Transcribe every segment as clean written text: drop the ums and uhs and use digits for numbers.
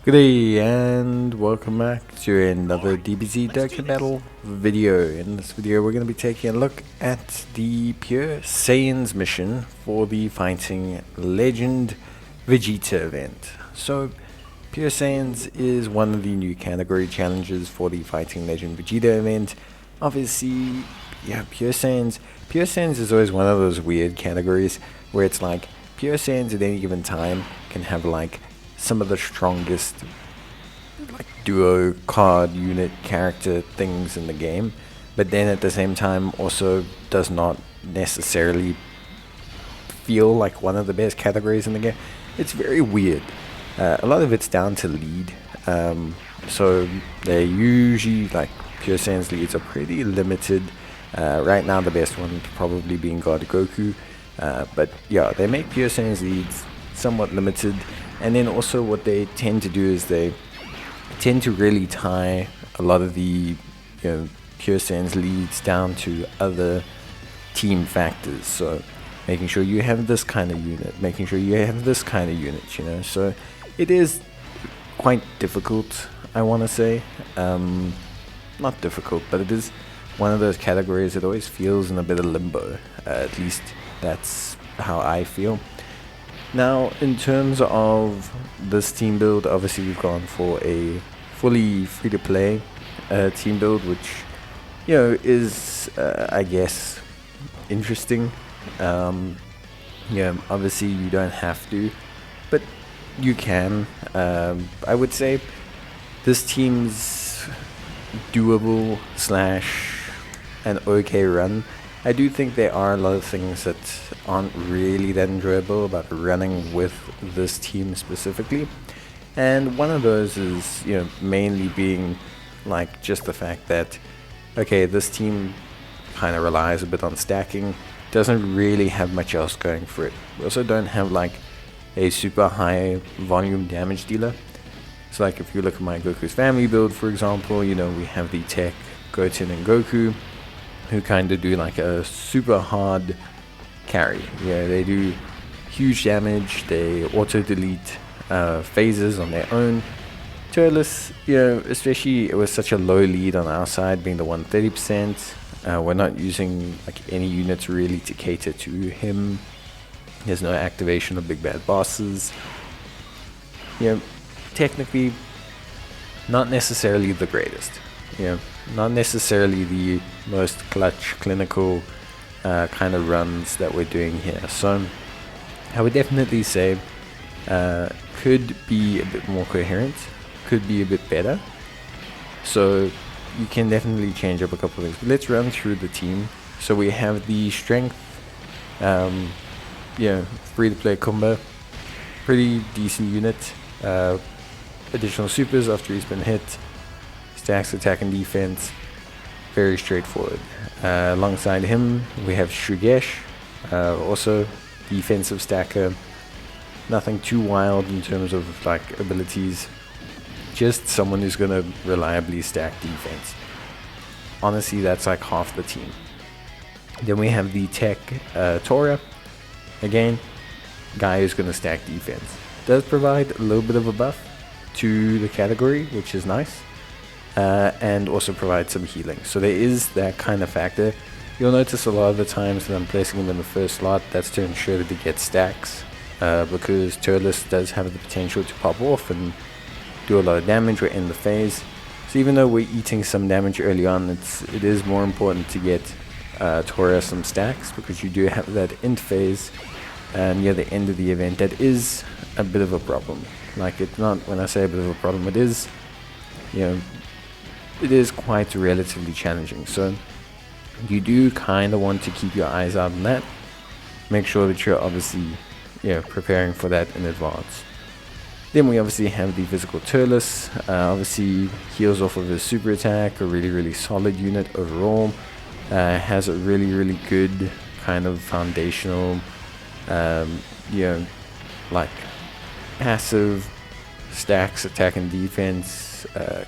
Good day and welcome back to another DBZ Dokkan Battle video. In this video we're going to be taking a look at the Pure Saiyans mission for the Fighting Legend Vegeta event. So Pure Saiyans is one of the new category challenges for the Fighting Legend Vegeta event. Obviously, yeah, Pure Saiyans is always one of those weird categories where it's like Pure Saiyans at any given time can have like some of the strongest like duo card unit character things in the game, but then at the same time also does not necessarily feel like one of the best categories in the game. It's very weird. A lot of it's down to lead. So they usually, like, Pure Saiyans leads are pretty limited. Right now the best one probably being God Goku. But yeah, they make Pure Saiyans leads somewhat limited. And then also what they tend to do is they tend to really tie a lot of the Pure Saiyans leads down to other team factors. So making sure you have this kind of unit, making sure you have this kind of unit, So it is quite difficult, I want to say. Not difficult, but it is one of those categories that always feels in a bit of limbo. At least that's how I feel. Now, in terms of this team build, obviously we've gone for a fully free-to-play team build, which, is, I guess, interesting. Obviously you don't have to, but you can. I would say this team's doable / an okay run. I do think there are a lot of things that aren't really that enjoyable about running with this team specifically, and one of those is mainly being like just the fact that this team kind of relies a bit on stacking, doesn't really have much else going for it. We also don't have like a super high volume damage dealer. So like if you look at my Goku's family build, for example, we have the Tech, Goten and Goku, who kind of do like a super hard carry. Yeah, they do huge damage, they auto delete phases on their own. Turles, especially with such a low lead on our side, being the 130%, we're not using like any units really to cater to him. There's no activation of big bad bosses. Technically not necessarily the greatest. Not necessarily the most clutch, clinical kind of runs that we're doing here. So I would definitely say could be a bit more coherent, could be a bit better. So you can definitely change up a couple of things. But let's run through the team. So we have the strength, free-to-play combo, pretty decent unit. Additional supers after he's been hit. Stacks attack and defense, very straightforward. Alongside him we have Shugesh, also defensive stacker, nothing too wild in terms of like abilities, just someone who's gonna reliably stack defense. Honestly, that's like half the team. Then we have the Tech Tora, again, guy who's gonna stack defense. Does provide a little bit of a buff to the category, which is nice. And also provide some healing. So there is that kind of factor. You'll notice a lot of the times that I'm placing him in the first slot, that's to ensure that he gets stacks, because Turles does have the potential to pop off and do a lot of damage or end the phase. So even though we're eating some damage early on, it is more important to get Tora some stacks, because you do have that end phase near the end of the event. That is a bit of a problem. Like, it's not, when I say a bit of a problem, it is, it is quite relatively challenging. So you do kind of want to keep your eyes out on that. Make sure that you're obviously preparing for that in advance. Then we obviously have the physical Turles. Obviously heals off of his super attack, a really solid unit overall. Has a really good kind of foundational like passive, stacks attack and defense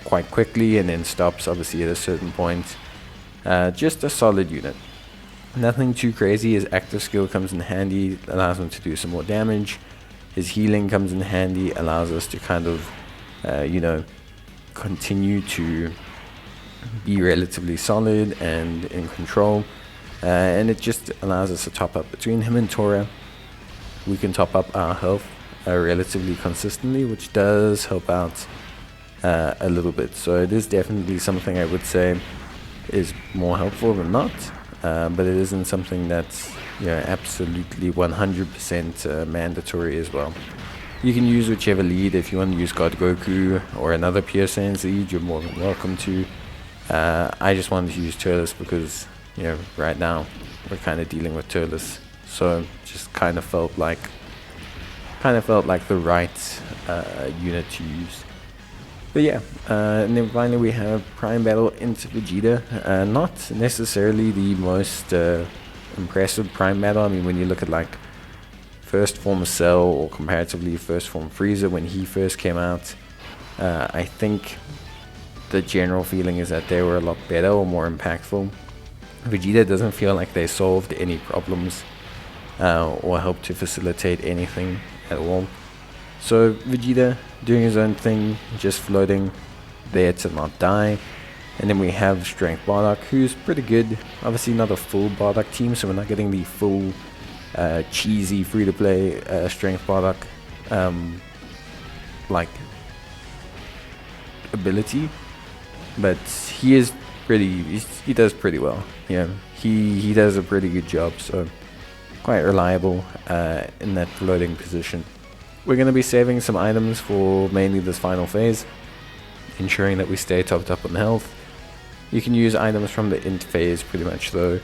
quite quickly, and then stops obviously at a certain point. Just a solid unit, nothing too crazy. His active skill comes in handy, allows him to do some more damage. His healing comes in handy, allows us to kind of you know, continue to be relatively solid and in control. And it just allows us to top up. Between him and Tora, we can top up our health relatively consistently, which does help out a little bit. So it is definitely something I would say is more helpful than not, but it isn't something that's, you know, absolutely 100% mandatory as well. You can use whichever lead. If you want to use God Goku or another Pure Saiyans lead, you're more than welcome to. I just wanted to use Turles because, you know, right now we're kind of dealing with Turles, so just kind of felt like the right unit to use. But yeah, and then finally we have Prime Battle into Vegeta. Not necessarily the most impressive Prime Battle. I mean, when you look at like First Form Cell or comparatively First Form Frieza when he first came out, I think the general feeling is that they were a lot better or more impactful. Vegeta doesn't feel like they solved any problems or helped to facilitate anything at all. So Vegeta doing his own thing, just floating there to not die. And then we have Strength Bardock, who's pretty good. Obviously not a full Bardock team, so we're not getting the full cheesy free-to-play Strength Bardock like ability, but he is he does pretty well. Yeah, he does a pretty good job, so quite reliable in that floating position. We're going to be saving some items for mainly this final phase, ensuring that we stay topped up on health. You can use items from the int phase pretty much though,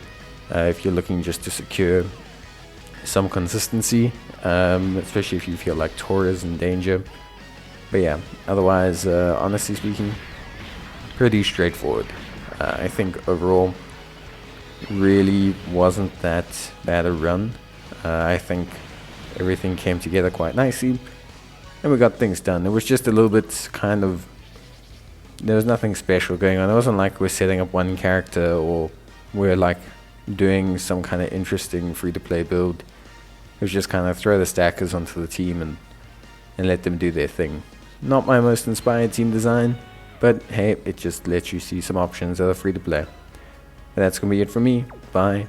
if you're looking just to secure some consistency, especially if you feel like Tora is in danger. But yeah, otherwise, honestly speaking, pretty straightforward. I think overall, really wasn't that bad a run. I think everything came together quite nicely, and we got things done. It was just a little bit kind of, there was nothing special going on. It wasn't like we're setting up one character or we're like doing some kind of interesting free-to-play build. It was just kind of throw the stackers onto the team and let them do their thing. Not my most inspired team design, but hey, it just lets you see some options that are free to play. And that's going to be it for me. Bye.